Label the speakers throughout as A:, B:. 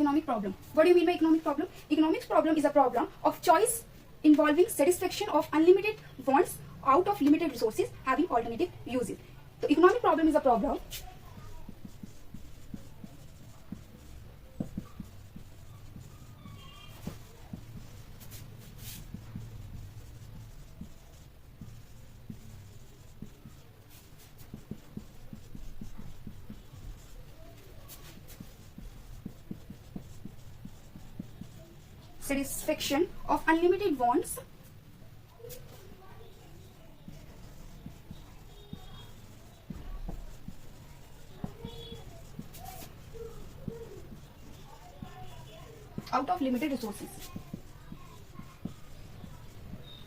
A: economic problem. What do you mean by economic problem? Economic problem is a problem of choice involving satisfaction of unlimited wants out of limited resources having alternative uses. So economic problem is a problem satisfaction of unlimited wants out of limited resources.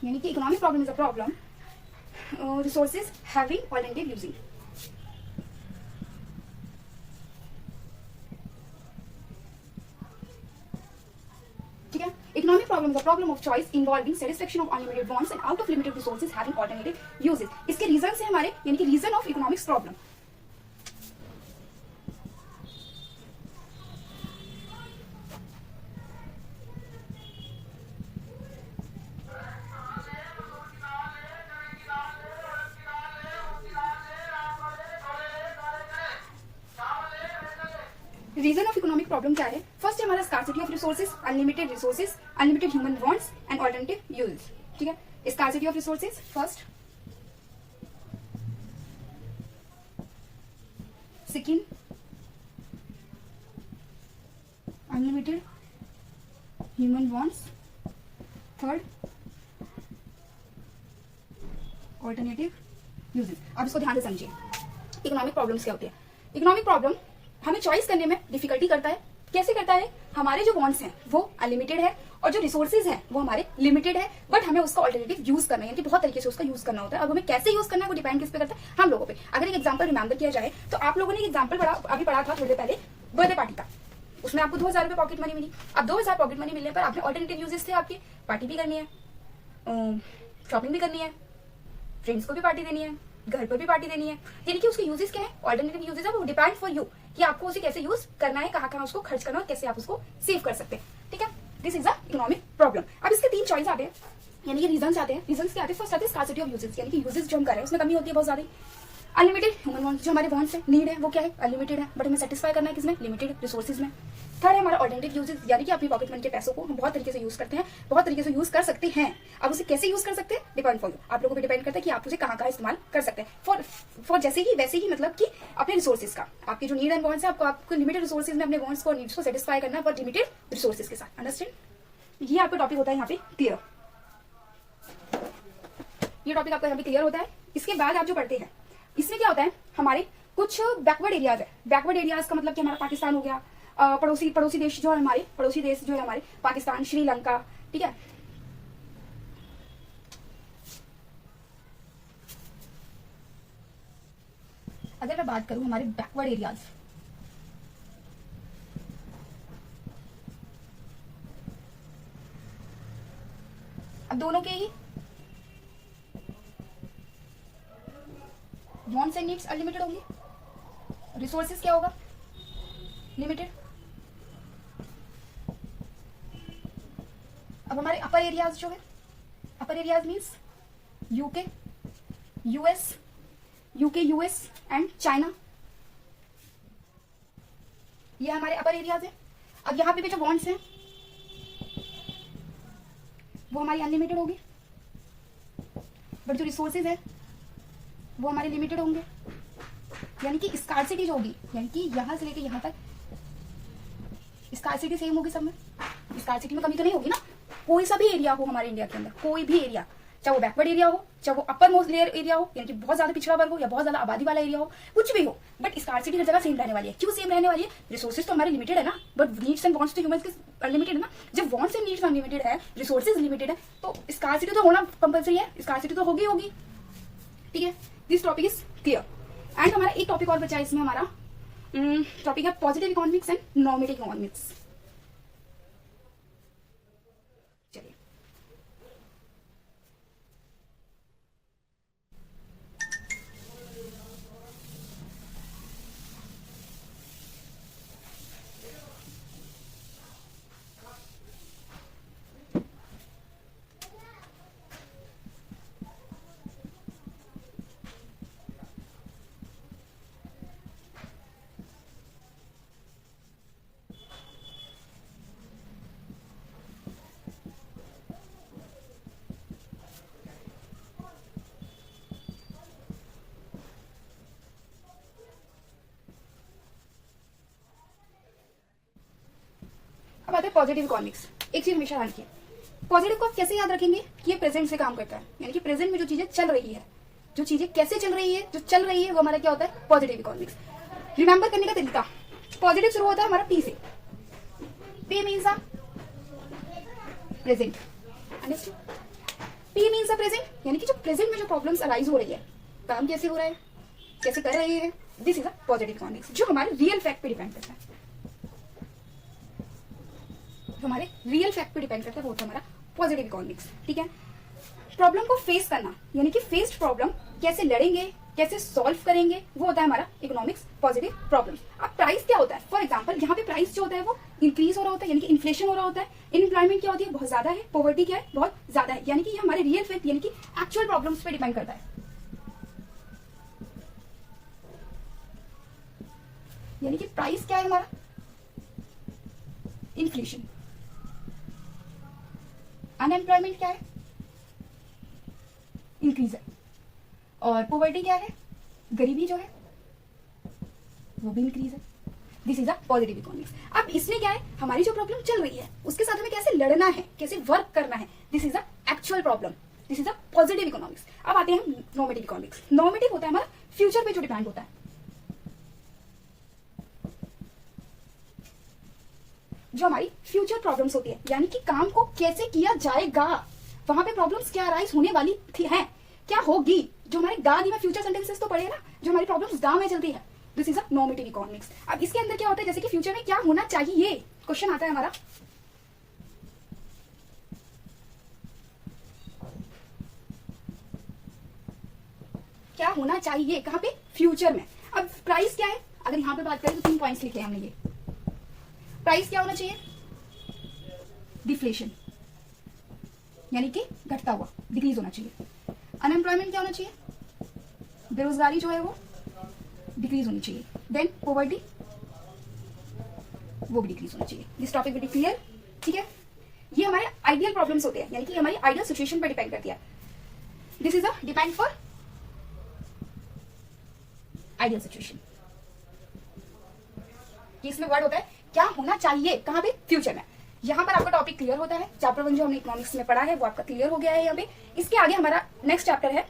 A: यानी कि economic problem is a problem resources having alternative using. ठीक है. Economic problem is a problem of choice involving satisfaction of unlimited wants and out of limited resources having alternative uses. इसके reason है हमारे, यानी कि reason of economics problem. Reason of economic problem क्या है? First है हमारा scarcity of resources, unlimited resources, unlimited human wants and alternative use. ठीक है. Scarcity of resources first. Second unlimited human wants. Third alternative uses. अब इसको ध्यान से समझिए. इकोनॉमिक प्रॉब्लम्स क्या होती है? इकोनॉमिक प्रॉब्लम हमें चॉइस करने में डिफिकल्टी करता है. कैसे करता है? हमारे जो वांट्स हैं वो अनलिमिटेड है और जो रिसोर्सेज हैं वो हमारे लिमिटेड है, बट हमें उसका ऑल्टरनेटिव यूज करना है, यानी कि बहुत तरीके से उसका यूज करना होता है. अब हमें कैसे यूज करना है वो डिपेंड किस पे करता है? हम लोगों पे. अगर एक एग्जांपल रिमेंबर किया जाए तो आप लोगों ने एक एग्जांपल अभी पढ़ा था थोड़ी देर पहले, बर्थडे पार्टी का. उसमें आपको 2000 रुपए पॉकेट मनी मिली. अब 2000 पॉकेट मनी मिलने पर आपने ऑल्टरनेटिव यूजेस थे आपके. पार्टी भी करनी है, शॉपिंग भी करनी है, फ्रेंड्स को भी पार्टी देनी है, घर पर भी पार्टी देनी है. यानी कि उसके यूजेस क्या है? ऑल्टरनेटिव यूजेस है. वो डिपेंड फॉर यू कि आपको उसे कैसे यूज करना है, कहाँ उसको खर्च करना है, कैसे आप उसको सेव कर सकते हैं. ठीक है. This is a economic problem. अब इसके 3 चॉइस आते हैं, यानी कि रीजंस आते हैं. रीजंस क्या आते हैं? फर्स्ट आते हैं स्कार्सिटी ऑफ यूजेस, यानी कि यूजेस जो हम कर रहे हैं उसमें कमी होती है बहुत ज्यादा. अनलिमिटेड ह्यूमन वांट्स, जो हमारे वांट्स है, नीड है, वो क्या है? अनलिमिटेड है, बट हमें सेटिस्फाई करना है किसमें? लिमिटेड रिसोर्सेज में. थर्ड है हमारा ऑल्टरनेटिव यूजेस, यानी कि अपनी पॉकेट मनी के पैसों को हम बहुत तरीके से यूज करते हैं, बहुत तरीके से यूज कर सकते हैं. अब उसे कैसे यूज कर सकते हैं? Depend for you. आप लोगों पर डिपेंड करता है कि आप उसे कहाँ इस्तेमाल कर सकते हैं. फॉर जैसे ही वैसे ही, मतलब कि अपने रिसोर्सेज का, आपके जो नीड एंड वांट्स है, आपको लिमिटेड रिसोर्सेज में अपने वांट्स को, नीड्स को सेटिस्फाई करना है, बट लिमिटेड रिसोर्सेज के साथ. अंडरस्टैंड? ये आपका टॉपिक होता है यहाँ पे क्लियर. ये टॉपिक आपका यहाँ पे क्लियर होता है. इसके बाद आप जो पढ़ते हैं इसमें क्या होता है? हमारे कुछ बैकवर्ड एरियाज है. बैकवर्ड एरियाज का मतलब कि हमारा पाकिस्तान हो गया, पड़ोसी देश जो है हमारे, पड़ोसी देश जो है हमारे, पाकिस्तान, श्रीलंका. ठीक है. अगर मैं बात करूं हमारे बैकवर्ड एरियाज, अब दोनों के ही वांट्स एंड नीड्स अनलिमिटेड होंगे, रिसोर्सेज क्या होगा? लिमिटेड. अब हमारे अपर एरियाज जो है, upper areas means UK, US and China. ये हमारे अपर एरियाज है. अब यहाँ पे भी जो वांट्स हैं वो हमारी अनलिमिटेड होगी, बट जो रिसोर्सेज है वो हमारे लिमिटेड होंगे. यानी कि स्कार्सिटी जो होगी, यानी कि यहां से लेके यहां तक स्कार्सिटी सेम होगी सब में. स्कार्सिटी में कमी तो नहीं होगी ना. कोई सा भी एरिया हो हमारे इंडिया के अंदर, कोई भी एरिया, चाहे वो बैकवर्ड एरिया हो, चाहे वो अपर मोस्ट लेयर एरिया हो, यानी कि बहुत ज्यादा पिछड़ा वर्ग हो या बहुत ज्यादा आबादी वाला एरिया हो, कुछ भी हो, बट स्कार्सिटी हर जगह सेम रहने वाली है. क्यों सेम रहने वाली है? रिसोर्सेज तो हमारे लिमिटेड है ना, बट नीड्स एंड वांट्स तो ह्यूमंस के अनलिमिटेड है ना. जब वांट्स एंड नीड्स अनलिमिटेड है, रिसोर्सेज लिमिटेड है, तो स्कार्सिटी तो होना कंपल्सरी है. स्कार्सिटी तो होगी. ठीक है. This topic is clear. And हमारा एक टॉपिक और बचा है इसमें. हमारा टॉपिक है positive economics and normative economics. चलिए. बात है पॉजिटिव इकोनॉमिक्स। एक चीज हमेशा ध्यान रखिए, पॉजिटिव को आप कैसे याद रखेंगे कि ये प्रेजेंट से काम करता है, यानी कि प्रेजेंट में जो चीजें चल रही है, जो चीजें कैसे चल रही है, जो चल रही है वो हमारा क्या होता है, पॉजिटिव इकोनॉमिक्स। रिमेंबर करने का तरीका, पॉजिटिव शुरू होता है हमारा पी से, P means present, understood. P means present, यानी कि जो प्रेजेंट में जो प्रॉब्लम्स अराइज हो रही है, काम कैसे हो रहा है, कैसे कर रहे हैं, this is a positive economics, जो हमारे रियल फैक्ट पे डिपेंड करता है, जो हमारे रियल फैक्ट पे डिपेंड करता है वो होता है हमारा पॉजिटिव इकोनॉमिक्स, ठीक है। प्रॉब्लम को फेस करना, यानी कि फेस्ड प्रॉब्लम कैसे लड़ेंगे, कैसे सॉल्व करेंगे, वो होता है हमारा इकोनॉमिक्स पॉजिटिव प्रॉब्लम। अब प्राइस क्या होता है, फॉर एग्जांपल यहाँ पे प्राइस जो होता है वो इंक्रीज हो रहा होता है, यानी कि इन्फ्लेशन हो रहा होता है, अनएम्प्लॉयमेंट क्या होती है, बहुत ज्यादा है, पॉवर्टी क्या है, बहुत ज्यादा है, यानी कि ये हमारे रियल फैक्ट यानी कि एक्चुअल प्रॉब्लम्स पे डिपेंड करता है, यानी कि प्राइस क्या है हमारा, इन्फ्लेशन, अनएम्प्लॉयमेंट क्या है, इंक्रीज है, और पॉवर्टी क्या है, गरीबी जो है वो भी इंक्रीज है। This is a positive economics. अब इसमें क्या है, हमारी जो प्रॉब्लम चल रही है उसके साथ हमें कैसे लड़ना है, कैसे वर्क करना है, this is a actual problem, this is a positive economics. अब आते हैं नॉर्मेटिव इकोनॉमिक्स। नॉर्मेटिव होता है हमारा फ्यूचर पे जो डिपेंड होता है, जो हमारी फ्यूचर प्रॉब्लम्स होती है, यानी कि काम को कैसे किया जाएगा, वहां पे प्रॉब्लम्स क्या अराइज होने वाली थी है, क्या होगी, जो हमारे गांव में फ्यूचर सेंटेंसेस तो पढ़े ना, जो हमारी प्रॉब्लम्स गांव में चलती है, this is a normative economics. अब इसके अंदर क्या होता है, जैसे कि फ्यूचर में क्या होना चाहिए, क्वेश्चन आता है हमारा, क्या होना चाहिए कहां पे, फ्यूचर में। अब प्राइस क्या है, अगर यहां पे बात करें तो 3 पॉइंट्स लिखे हैं हमने, ये प्राइस क्या होना चाहिए, डिफ्लेशन, यानी कि घटता हुआ, डिक्रीज होना चाहिए। अनएम्प्लॉयमेंट क्या होना चाहिए, बेरोजगारी जो है वो डिक्रीज होनी चाहिए। देन पॉवर्टी, वो भी डिक्रीज होना चाहिए। This topic will be clear, ठीक है। ये हमारे आइडियल प्रॉब्लम्स होते हैं, यानी कि हमारी आइडियल सिचुएशन पर डिपेंड करती है। This is a depend for ideal situation. इसमें वर्ड होता है क्या होना चाहिए कहां पे, फ्यूचर में। यहां पर आपका टॉपिक क्लियर होता है, चैप्टर 1 जो हमने इकोनॉमिक्स में पढ़ा है वो आपका क्लियर हो गया है यहाँ पे। इसके आगे हमारा नेक्स्ट चैप्टर है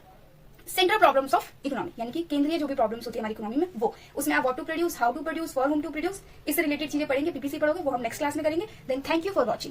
A: सेंट्रल प्रॉब्लम्स ऑफ इकोनॉमी, यानी कि केंद्रीय जो भी प्रॉब्लम्स होती है हमारी इकोनॉमी में वो, उसमें आप what to produce, how to produce, for whom to produce, इससे रिलेटेड चीजें पढ़ेंगे, पीपीसी पढ़ोगे, वो हम नेक्स्ट क्लास में करेंगे। Then thank you for watching.